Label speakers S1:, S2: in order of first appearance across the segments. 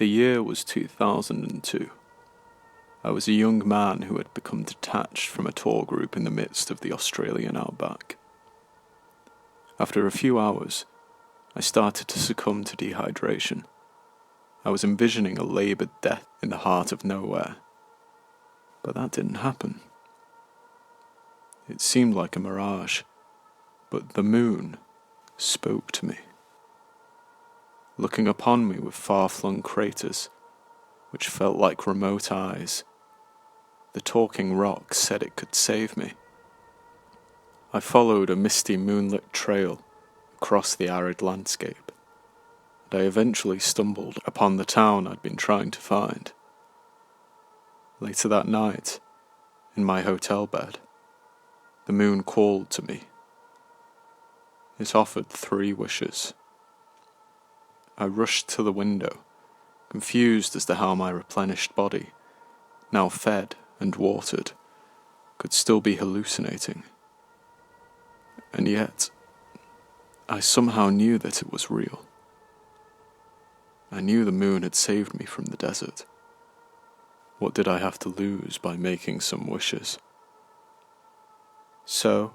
S1: The year was 2002. I was a young man who had become detached from a tour group in the midst of the Australian outback. After a few hours, I started to succumb to dehydration. I was envisioning a laboured death in the heart of nowhere. But that didn't happen. It seemed like a mirage, but the moon spoke to me. Looking upon me with far-flung craters, which felt like remote eyes, the talking rock said it could save me. I followed a misty moonlit trail across the arid landscape, and I eventually stumbled upon the town I'd been trying to find. Later that night, in my hotel bed, the moon called to me. It offered 3 wishes. I rushed to the window, confused as to how my replenished body, now fed and watered, could still be hallucinating. And yet, I somehow knew that it was real. I knew the moon had saved me from the desert. What did I have to lose by making some wishes? So,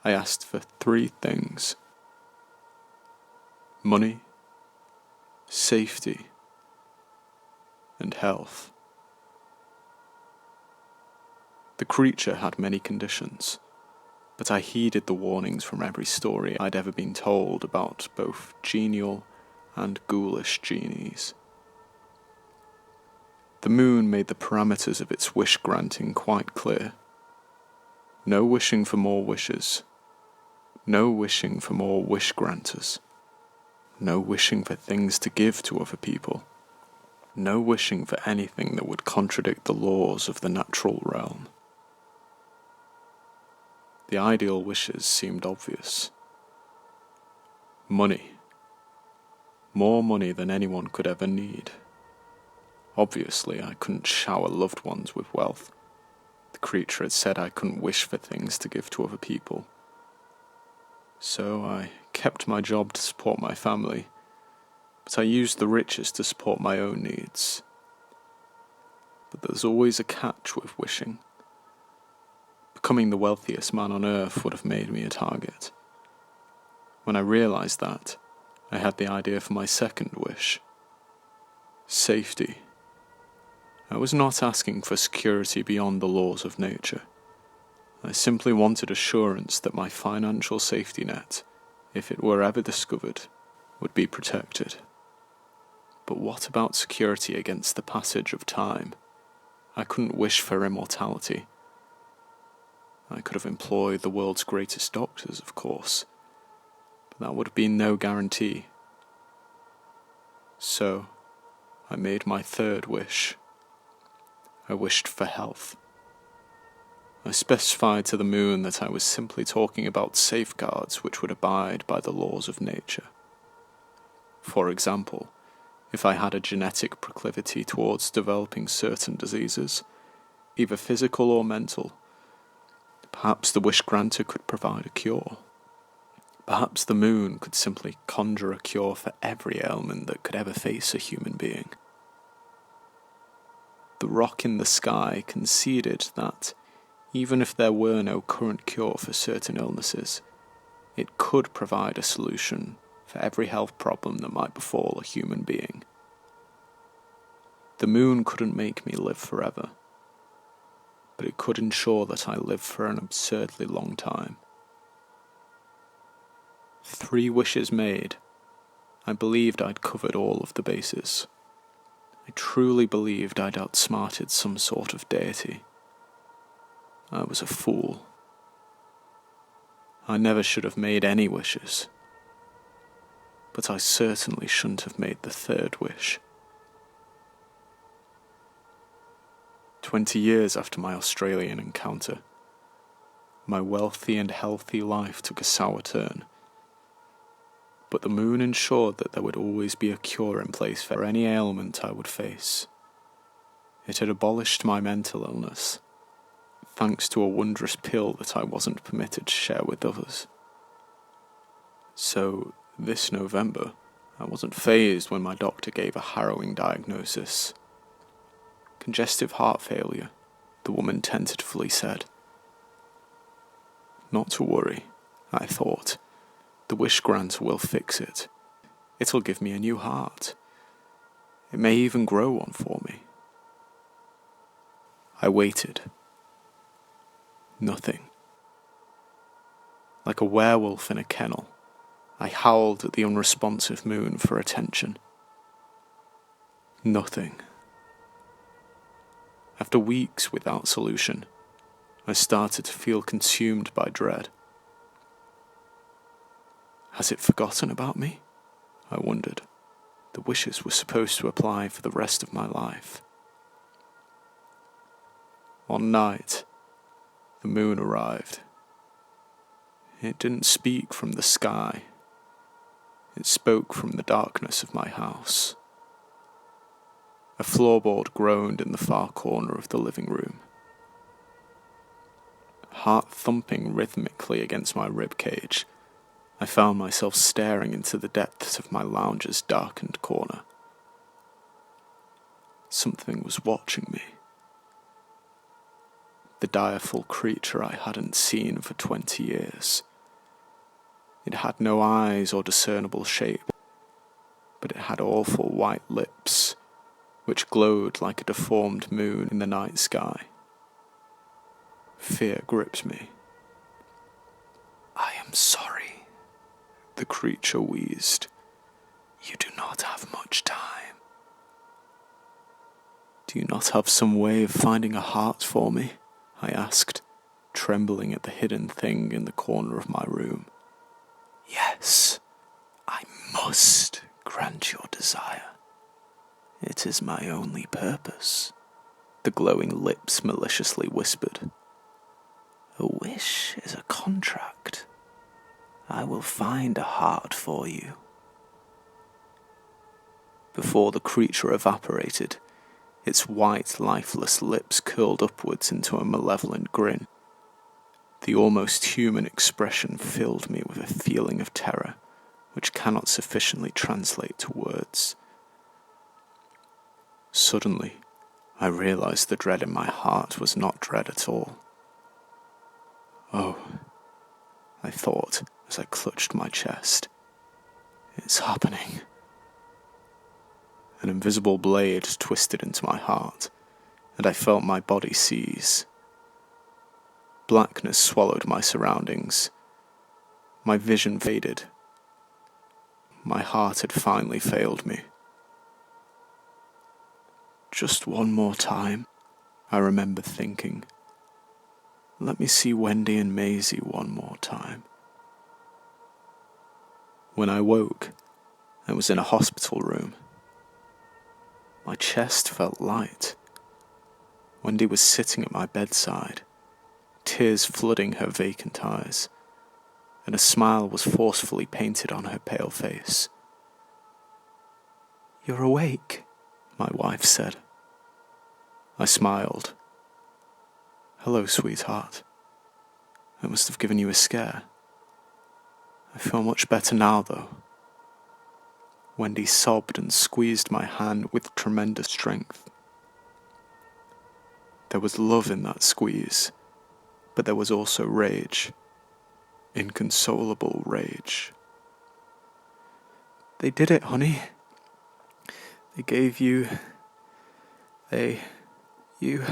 S1: I asked for 3 things: money, safety, and health. The creature had many conditions, but I heeded the warnings from every story I'd ever been told about both genial and ghoulish genies. The moon made the parameters of its wish-granting quite clear. No wishing for more wishes. No wishing for more wish-granters. No wishing for things to give to other people. No wishing for anything that would contradict the laws of the natural realm. The ideal wishes seemed obvious. Money. More money than anyone could ever need. Obviously, I couldn't shower loved ones with wealth. The creature had said I couldn't wish for things to give to other people. So I kept my job to support my family, but I used the riches to support my own needs. But there's always a catch with wishing. Becoming the wealthiest man on earth would have made me a target. When I realised that, I had the idea for my second wish. Safety. I was not asking for security beyond the laws of nature. I simply wanted assurance that my financial safety net, if it were ever discovered, would be protected. But what about security against the passage of time? I couldn't wish for immortality. I could have employed the world's greatest doctors, of course, but that would have been no guarantee. So, I made my third wish. I wished for health. I specified to the moon that I was simply talking about safeguards which would abide by the laws of nature. For example, if I had a genetic proclivity towards developing certain diseases, either physical or mental, perhaps the wish-granter could provide a cure. Perhaps the moon could simply conjure a cure for every ailment that could ever face a human being. The rock in the sky conceded that, even if there were no current cure for certain illnesses, it could provide a solution for every health problem that might befall a human being. The moon couldn't make me live forever, but it could ensure that I live for an absurdly long time. 3 wishes made, I believed I'd covered all of the bases. I truly believed I'd outsmarted some sort of deity. I was a fool. I never should have made any wishes. But I certainly shouldn't have made the 3rd wish. 20 years after my Australian encounter, my wealthy and healthy life took a sour turn. But the moon ensured that there would always be a cure in place for any ailment I would face. It had abolished my mental illness, thanks to a wondrous pill that I wasn't permitted to share with others. So, this November, I wasn't fazed when my doctor gave a harrowing diagnosis. Congestive heart failure, the woman tentatively said. Not to worry, I thought. The wish granter will fix it. It'll give me a new heart. It may even grow one for me. I waited. Nothing. Like a werewolf in a kennel, I howled at the unresponsive moon for attention. Nothing. After weeks without solution, I started to feel consumed by dread. Has it forgotten about me? I wondered. The wishes were supposed to apply for the rest of my life. One night, the moon arrived. It didn't speak from the sky. It spoke from the darkness of my house. A floorboard groaned in the far corner of the living room. Heart thumping rhythmically against my ribcage, I found myself staring into the depths of my lounge's darkened corner. Something was watching me. The direful creature I hadn't seen for 20 years. It had no eyes or discernible shape, but it had awful white lips, which glowed like a deformed moon in the night sky. Fear gripped me. I am sorry, the creature wheezed. You do not have much time. Do you not have some way of finding a heart for me? I asked, trembling at the hidden thing in the corner of my room. Yes, I must grant your desire. It is my only purpose, the glowing lips maliciously whispered. A wish is a contract. I will find a heart for you. Before the creature evaporated, its white, lifeless lips curled upwards into a malevolent grin. The almost human expression filled me with a feeling of terror, which cannot sufficiently translate to words. Suddenly, I realized the dread in my heart was not dread at all. Oh, I thought as I clutched my chest. It's happening. An invisible blade twisted into my heart, and I felt my body seize. Blackness swallowed my surroundings. My vision faded. My heart had finally failed me. Just one more time, I remember thinking. Let me see Wendy and Maisie one more time. When I woke, I was in a hospital room. My chest felt light. Wendy was sitting at my bedside, tears flooding her vacant eyes, and a smile was forcefully painted on her pale face. You're awake, my wife said. I smiled. Hello, sweetheart. I must have given you a scare. I feel much better now, though. Wendy sobbed and squeezed my hand with tremendous strength. There was love in that squeeze, but there was also rage. Inconsolable rage. They did it, honey. They gave you... You...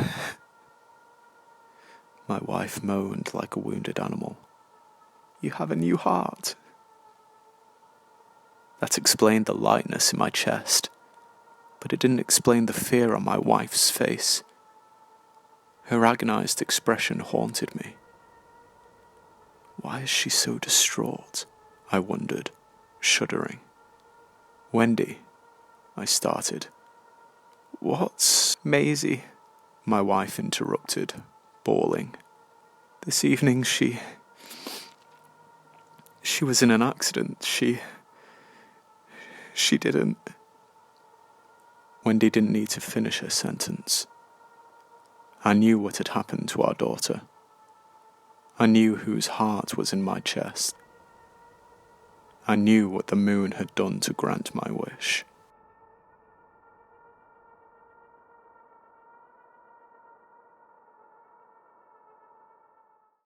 S1: My wife moaned like a wounded animal. You have a new heart. That explained the lightness in my chest, but it didn't explain the fear on my wife's face. Her agonized expression haunted me. Why is she so distraught? I wondered, shuddering. Wendy, I started. What's Maisie? My wife interrupted, bawling. This evening she was in an accident. She didn't... Wendy didn't need to finish her sentence. I knew what had happened to our daughter. I knew whose heart was in my chest. I knew what the moon had done to grant my wish.